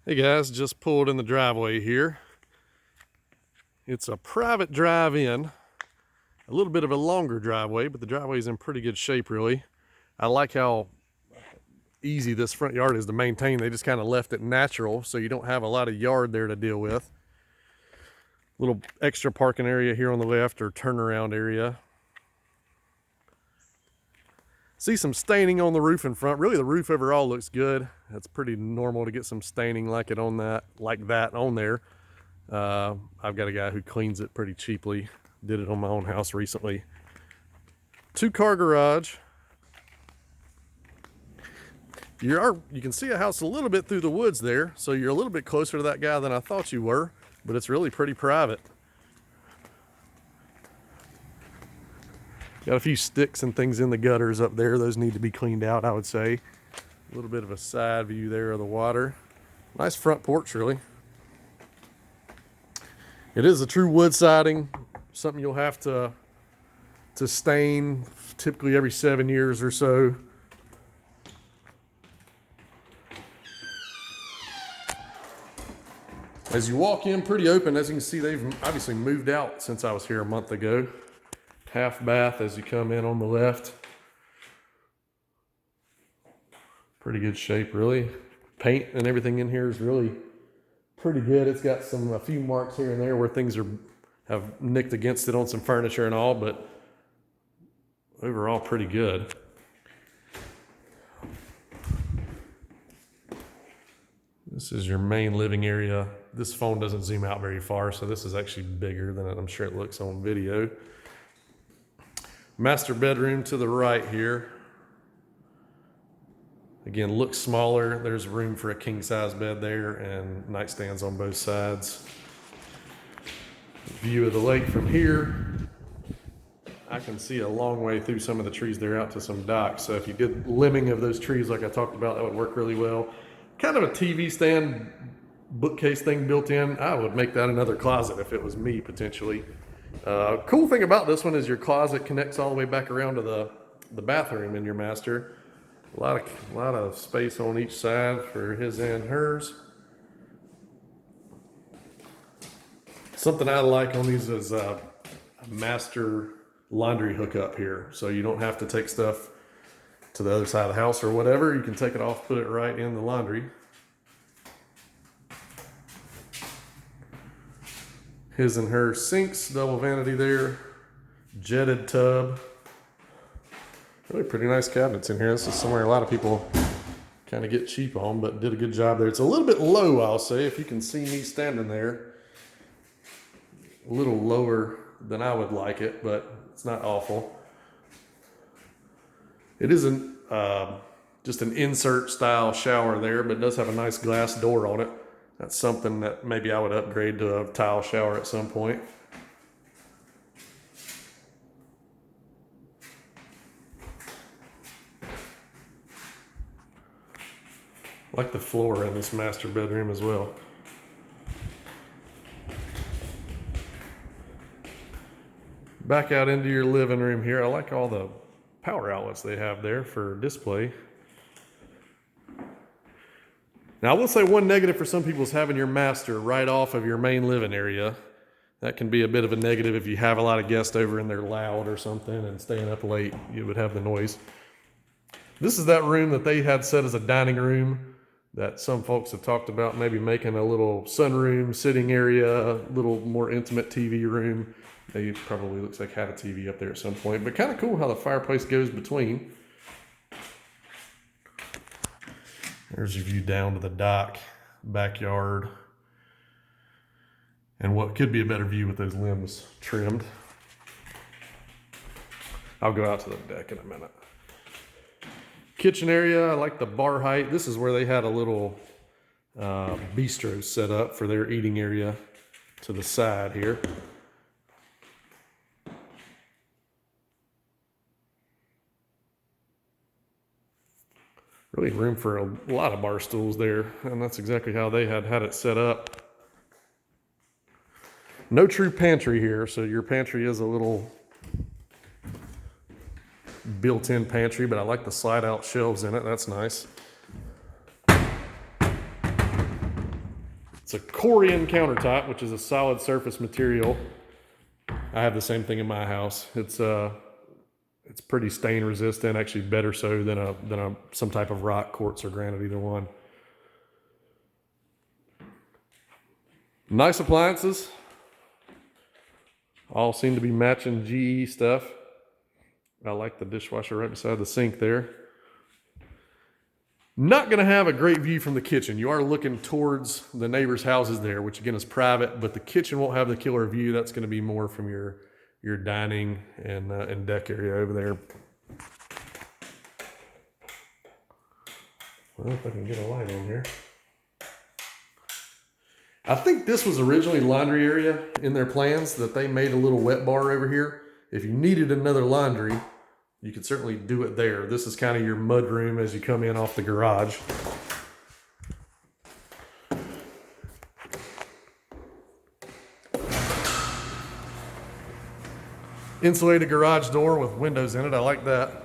Hey guys, just pulled in the driveway here. It's a private drive-in, a little bit of a longer driveway, but the driveway's in pretty good shape really. I like how easy this front yard is to maintain. They just kind of left it natural, so you don't have a lot of yard there to deal with. Little extra parking area here on the left, or turnaround area. See some staining on the roof in front. Really, the roof overall looks good. That's pretty normal to get some staining like that on there. I've got a guy who cleans it pretty cheaply. Did it on my own house recently. 2-car garage. You can see a house a little bit through the woods there, so you're a little bit closer to that guy than I thought you were, but it's really pretty private. Got a few sticks and things in the gutters up there. Those need to be cleaned out, I would say. A little bit of a side view there of the water. Nice front porch, really. It is a true wood siding, something you'll have to stain typically every 7 years or so. As you walk in, pretty open. As you can see, they've obviously moved out since I was here a month ago. Half bath as you come in on the left. Pretty good shape, really. Paint and everything in here is really pretty good. It's got a few marks here and there where things have nicked against it on some furniture and all, but overall pretty good. This is your main living area. This phone doesn't zoom out very far, so this is actually bigger than I'm sure it looks on video. Master bedroom to the right here. Again, looks smaller. There's room for a king size bed there and nightstands on both sides. View of the lake from here. I can see a long way through some of the trees there out to some docks. So if you did limbing of those trees like I talked about, that would work really well. Kind of a TV stand, bookcase thing built in. I would make that another closet if it was me, potentially. Cool thing about this one is your closet connects all the way back around to the bathroom in your master. A lot of space on each side for his and hers. Something I like on these is a master laundry hookup here, so you don't have to take stuff to the other side of the house or whatever. You can take it off, put it right in the laundry. His and her sinks, double vanity there, jetted tub. Really pretty nice cabinets in here. This is somewhere a lot of people kind of get cheap on, but did a good job there. It's a little bit low, I'll say, if you can see me standing there. A little lower than I would like it, but it's not awful. It isn't just an insert style shower there, but it does have a nice glass door on it. That's something that maybe I would upgrade to a tile shower at some point. I like the floor in this master bedroom as well. Back out into your living room here. I like all the power outlets they have there for display. Now, I will say one negative for some people is having your master right off of your main living area. That can be a bit of a negative if you have a lot of guests over and they're loud or something and staying up late, you would have the noise. This is that room that they had set as a dining room that some folks have talked about maybe making a little sunroom, sitting area, a little more intimate TV room. They probably looks like had a TV up there at some point, but kind of cool how the fireplace goes between. There's your view down to the dock, backyard, and what could be a better view with those limbs trimmed. I'll go out to the deck in a minute. Kitchen area, I like the bar height. This is where they had a little bistro set up for their eating area to the side here. Really room for a lot of bar stools there, and that's exactly how they had it set up. No true pantry here, so your pantry is a little built-in pantry, but I like the slide-out shelves in it. That's nice. It's a Corian countertop, which is a solid surface material. I have the same thing in my house. It's pretty stain resistant, actually better so than some type of rock, quartz, or granite, either one. Nice appliances. All seem to be matching GE stuff. I like the dishwasher right beside the sink there. Not going to have a great view from the kitchen. You are looking towards the neighbors' houses there, which again is private, but the kitchen won't have the killer view. That's going to be more from your dining and deck area over there. Well, if I can get a light on here. I think this was originally laundry area in their plans, that they made a little wet bar over here. If you needed another laundry, you could certainly do it there. This is kind of your mud room as you come in off the garage. Insulated garage door with windows in it. I like that.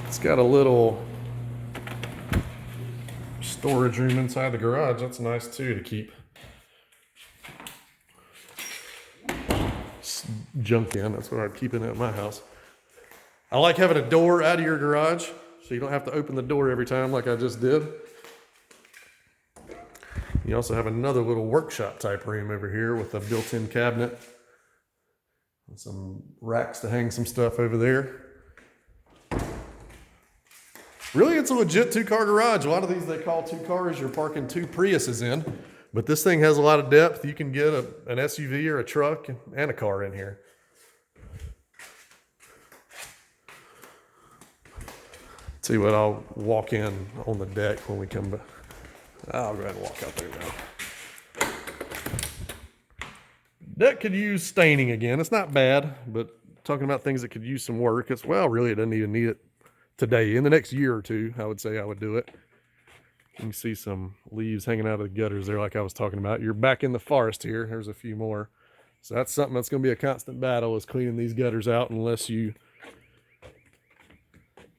It's got a little storage room inside the garage. That's nice too, to keep junk in. That's what I'd keep in at my house. I like having a door out of your garage so you don't have to open the door every time like I just did. You also have another little workshop type room over here with a built-in cabinet and some racks to hang some stuff over there. Really, it's a legit 2-car garage. A lot of these they call 2 cars. You're parking 2 Priuses in, but this thing has a lot of depth. You can get an SUV or a truck and a car in here. Tell you what, I'll walk in on the deck when we come back. I'll go ahead and walk out there now. Deck could use staining again. It's not bad, but talking about things that could use some work, it's, well, really, it doesn't even need it today. In the next year or two, I would say I would do it. You can see some leaves hanging out of the gutters there like I was talking about. You're back in the forest here. There's a few more. So that's something that's going to be a constant battle, is cleaning these gutters out unless you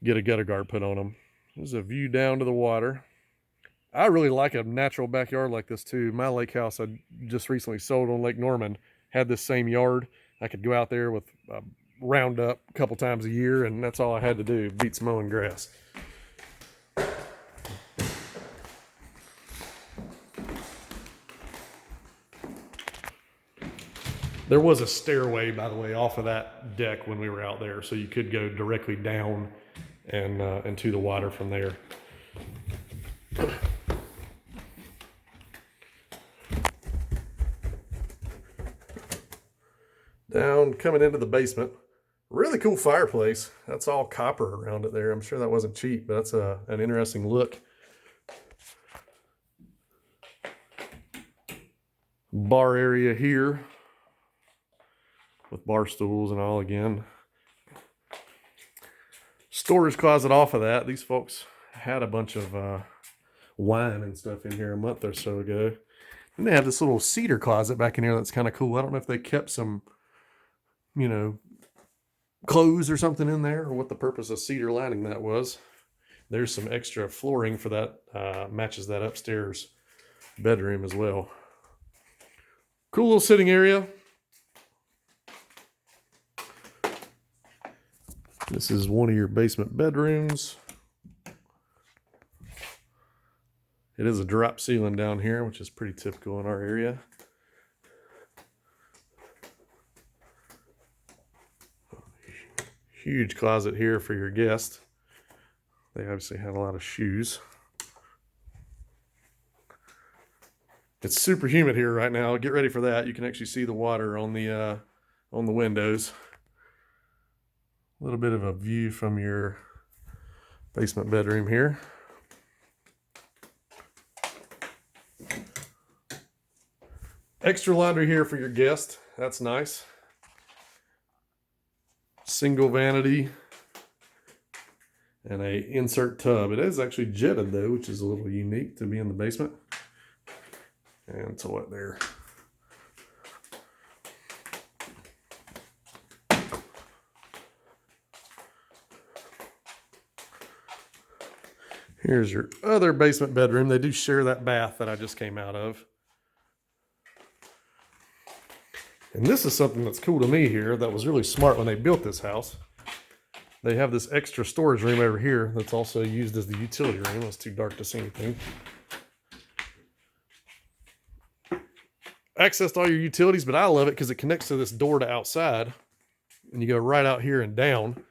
get a gutter guard put on them. There's a view down to the water. I really like a natural backyard like this too. My lake house I just recently sold on Lake Norman had this same yard. I could go out there with Roundup a couple times a year, and that's all I had to do, beats mowing grass. There was a stairway, by the way, off of that deck when we were out there, so you could go directly down and to the water from there. Down, coming into the basement. Really cool fireplace. That's all copper around it there. I'm sure that wasn't cheap, but that's an interesting look. Bar area here with bar stools and all again. Storage closet off of that. These folks had a bunch of wine and stuff in here a month or so ago. And they have this little cedar closet back in here that's kind of cool. I don't know if they kept some, clothes or something in there, or what the purpose of cedar lining that was. There's some extra flooring for that, matches that upstairs bedroom as well. Cool little sitting area. This is one of your basement bedrooms. It is a drop ceiling down here, which is pretty typical in our area. Huge closet here for your guest. They obviously had a lot of shoes. It's super humid here right now. Get ready for that. You can actually see the water on the windows. A little bit of a view from your basement bedroom here. Extra laundry here for your guest. That's nice. Single vanity and a insert tub. It is actually jetted though, which is a little unique to be in the basement. And toilet there. Here's your other basement bedroom. They do share that bath that I just came out of. And this is something that's cool to me here that was really smart when they built this house. They have this extra storage room over here that's also used as the utility room. It's too dark to see anything. Access to all your utilities, but I love it because it connects to this door to outside. And you go right out here and down,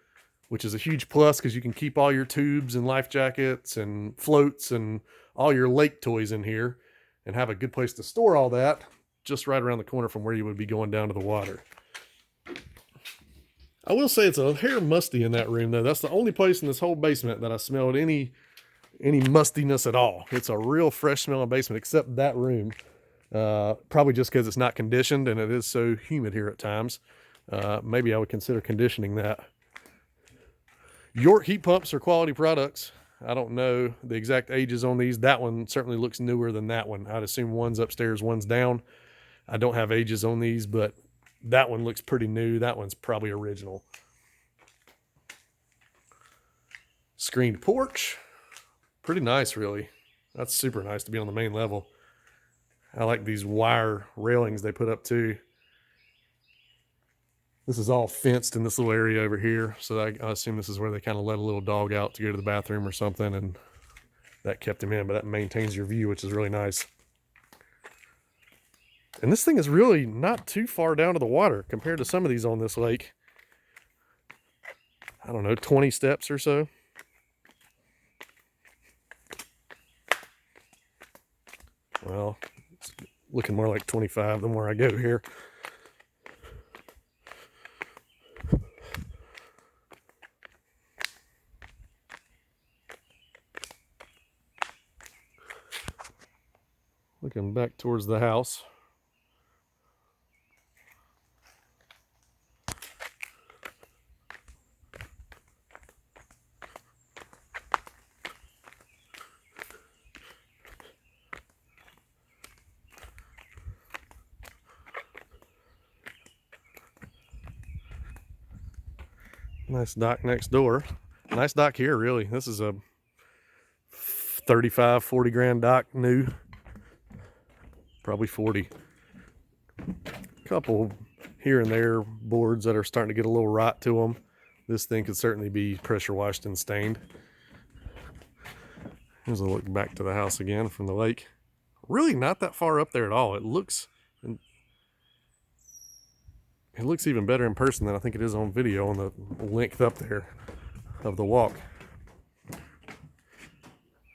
which is a huge plus because you can keep all your tubes and life jackets and floats and all your lake toys in here and have a good place to store all that just right around the corner from where you would be going down to the water. I will say it's a hair musty in that room, though. That's the only place in this whole basement that I smelled any mustiness at all. It's a real fresh smelling basement, except that room. Probably just because it's not conditioned and it is so humid here at times. Maybe I would consider conditioning that. York heat pumps are quality products. I don't know the exact ages on these. That one certainly looks newer than that one. I'd assume one's upstairs, one's down. I don't have ages on these, but that one looks pretty new. That one's probably original. Screened porch. Pretty nice, really. That's super nice to be on the main level. I like these wire railings they put up too. This is all fenced in this little area over here. So I assume this is where they kind of let a little dog out to go to the bathroom or something. And that kept him in, but that maintains your view, which is really nice. And this thing is really not too far down to the water compared to some of these on this lake. I don't know, 20 steps or so. Well, it's looking more like 25 the more I go here. Looking back towards the house. Nice dock next door. Nice dock here, really. This is a 35, 40 grand dock, new. Probably 40. Couple here and there boards that are starting to get a little rot to them. This thing could certainly be pressure washed and stained. Here's a look back to the house again from the lake. Really not that far up there at all. It looks even better in person than I think it is on video on the length up there of the walk.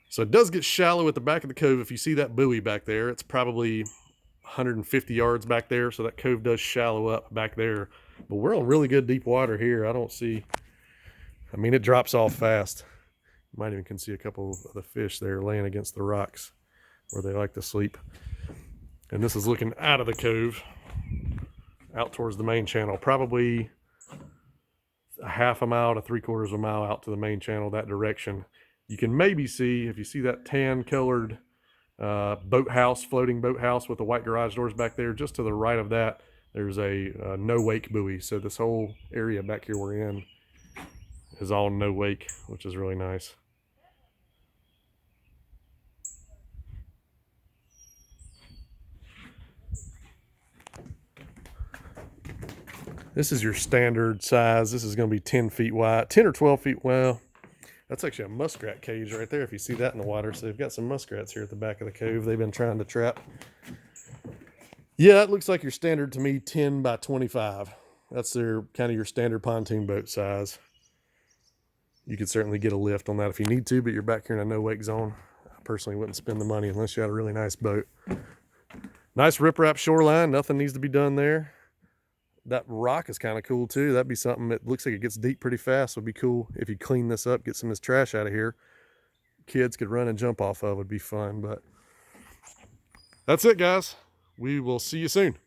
So it does get shallow at the back of the cove. If you see that buoy back there, it's probably 150 yards back there. So that cove does shallow up back there. But we're on really good deep water here. I mean, it drops off fast. You might even can see a couple of the fish there laying against the rocks where they like to sleep. And this is looking out of the cove, out towards the main channel, probably a half a mile to 3/4 of a mile out to the main channel that direction. You can maybe see, if you see that tan colored boathouse, floating boathouse with the white garage doors back there, just to the right of that, there's a no wake buoy. So this whole area back here we're in is all no wake, which is really nice. This is your standard size. This is going to be 10 feet wide, 10 or 12 feet. Well, that's actually a muskrat cage right there if you see that in the water. So they've got some muskrats here at the back of the cove they've been trying to trap. Yeah, it looks like your standard to me, 10 by 25. That's their kind of your standard pontoon boat size. You could certainly get a lift on that if you need to, but you're back here in a no wake zone. I personally wouldn't spend the money unless you had a really nice boat. Nice riprap shoreline. Nothing needs to be done there. That rock is kind of cool too. That'd be something that looks like it gets deep pretty fast. Would be cool if you clean this up, get some of this trash out of here. Kids could run and jump off of. Would be fun. But that's it, guys. We will see you soon.